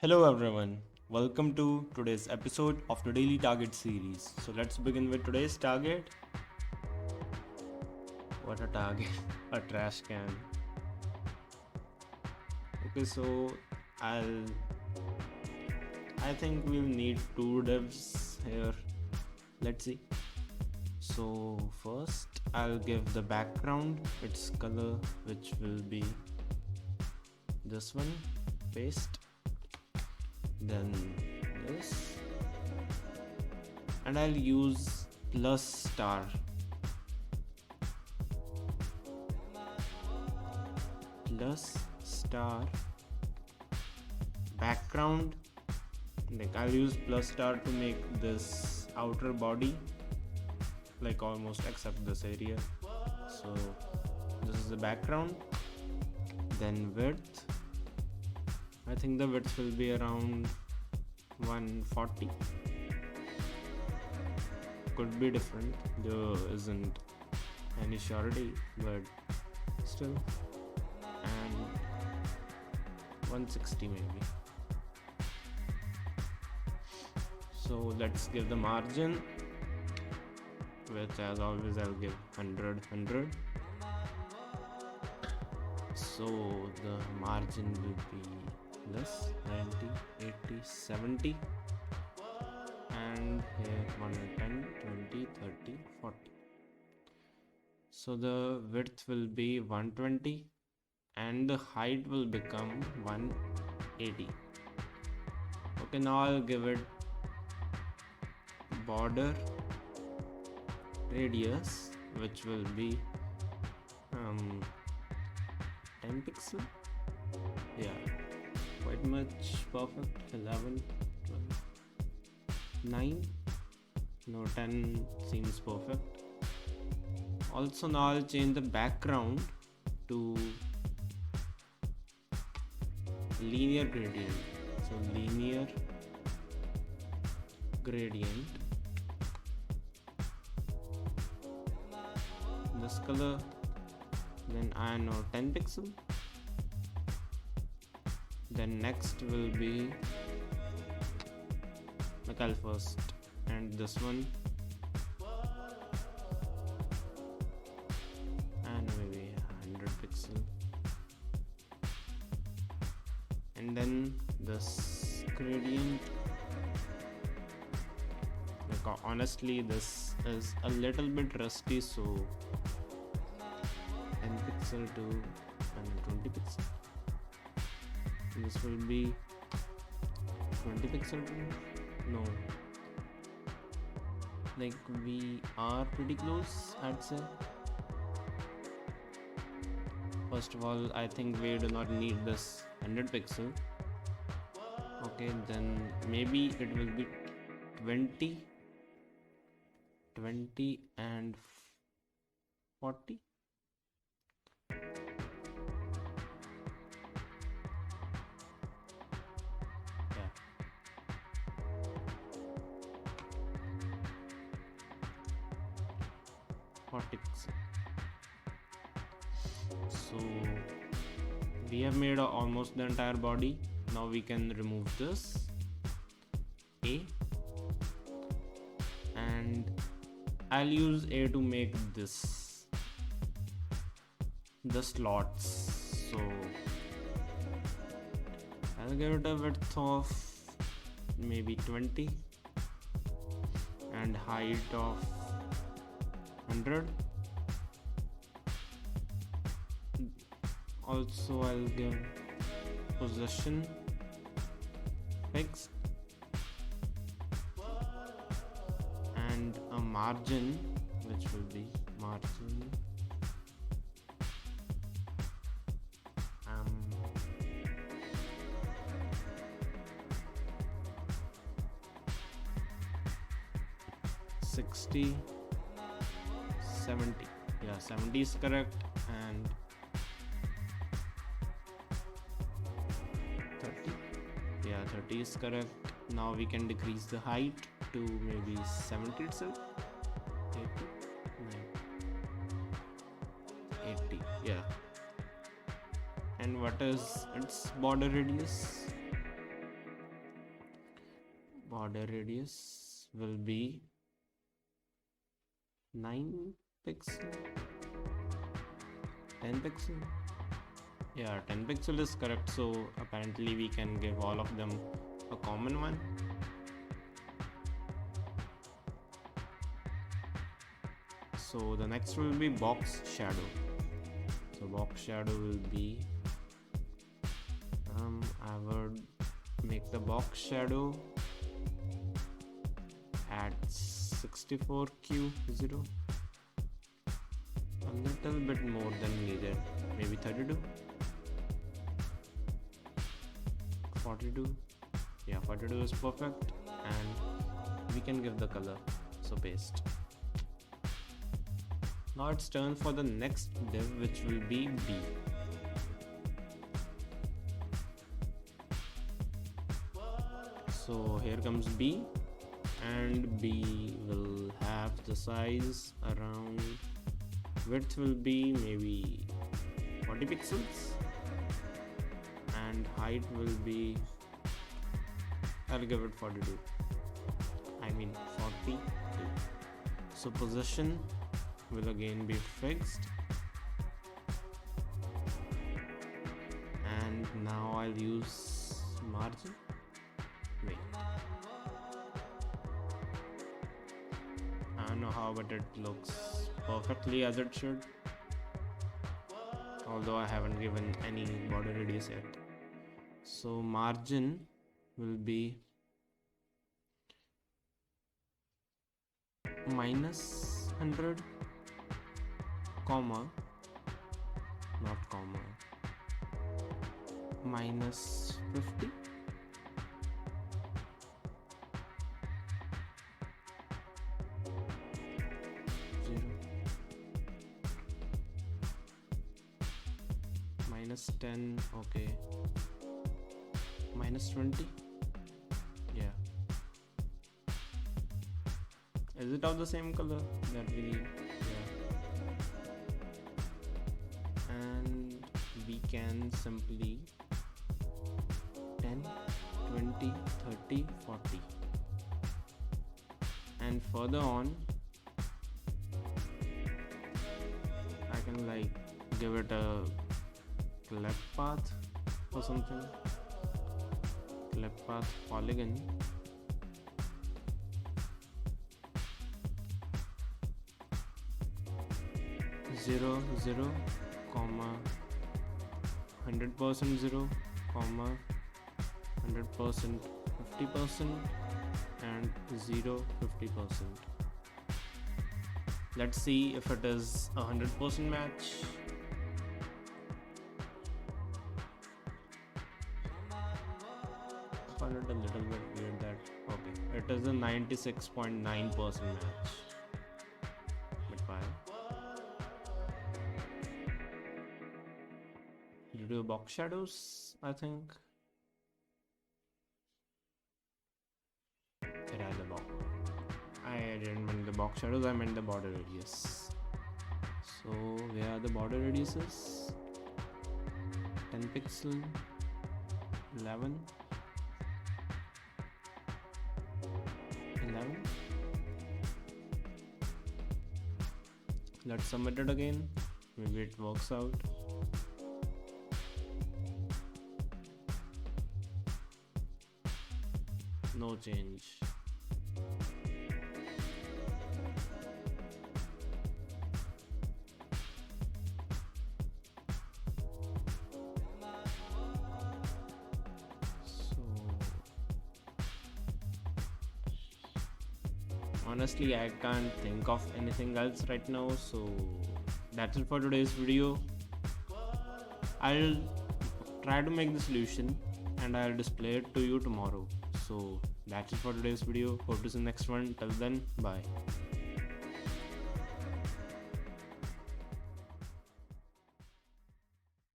Hello everyone, welcome to today's episode of the Daily Target series. So let's begin with today's target. What a target, a trash can. Okay, so I'll I think we'll need two divs here. Let's see. So first I'll give the background its color, which will be this one, paste, then this, and I'll use plus star background. Like I'll use plus star to make this outer body like almost except this area. So this is the background. Then width, I think the width will be around 140. Could be different, there isn't any surety, but still. And 160 maybe. So let's give the margin, which as always I'll give 100. So the margin will be this 90, 80, 70, and here 110, 20, 30, 40. So the width will be 120 and the height will become 180. Okay, now I'll give it border radius, which will be 10 pixel. Yeah, quite much perfect. 11, 12, 9. No, 10 seems perfect. Also now I'll change the background to linear gradient. So linear gradient, this color, then I know 10 pixel. Then next will be I'll first and this one, and maybe 100 pixel, and then this gradient. Like honestly this is a little bit rusty, so 10 pixel to 20 pixel. This will be 20 pixel to, no, like we are pretty close, I'd say. First of all, I think we do not need this 100 pixel. Okay, then maybe it will be 20 and 40. Yeah, 40 pixel. So we have made almost the entire body. Now we can remove this A, and I'll use A to make this the slots. So I'll give it a width of maybe 20 and height of 100. Also I'll give position fixed and a margin, which will be margin 60, 70. Yeah, 70 is correct, and 30. Yeah, 30 is correct. Now we can decrease the height to maybe 70 itself. 80, 80. Yeah. And what is its border radius? border radius will be 9 pixel, 10 pixel. Yeah, 10 pixel is correct, so apparently we can give all of them a common one. So the next will be box shadow. So box shadow will be I would make the box shadow at 64Q0, a little bit more than needed, maybe 32, 42. Yeah, 42 is perfect, and we can give the color, so paste. Now it's turn for the next div, which will be B. So here comes B, and B will have the size around, width will be maybe 40 pixels, and height will be, I'll give it 42. I mean 42. So position will again be fixed, and now I'll use margin. Wait, I don't know how, but it looks perfectly as it should, although I haven't given any border radius yet. So margin will be -100, comma, not comma, -50, -10, okay, -20. Yeah, is it of the same color that we need? Yeah, and we can simply 10, 20, 30, 40, and further on I can like give it a clip path or something, clip path polygon, zero, 100% 0, 100% 50%, and 0 50%. Let's see if it is 100% match. I found it a little bit weird that, okay, it is a 96.9% match. But why? Due to box shadows, I think. It had the box. I didn't mean the box shadows, I meant the border radius. So where are the border radiuses? 10 pixel, 11, 11. Let's submit it again. Maybe it works out. No change. Honestly, I can't think of anything else right now, so that's it for today's video. I'll try to make the solution and I'll display it to you tomorrow. So that's it for today's video. Hope to see you next one. Till then, bye.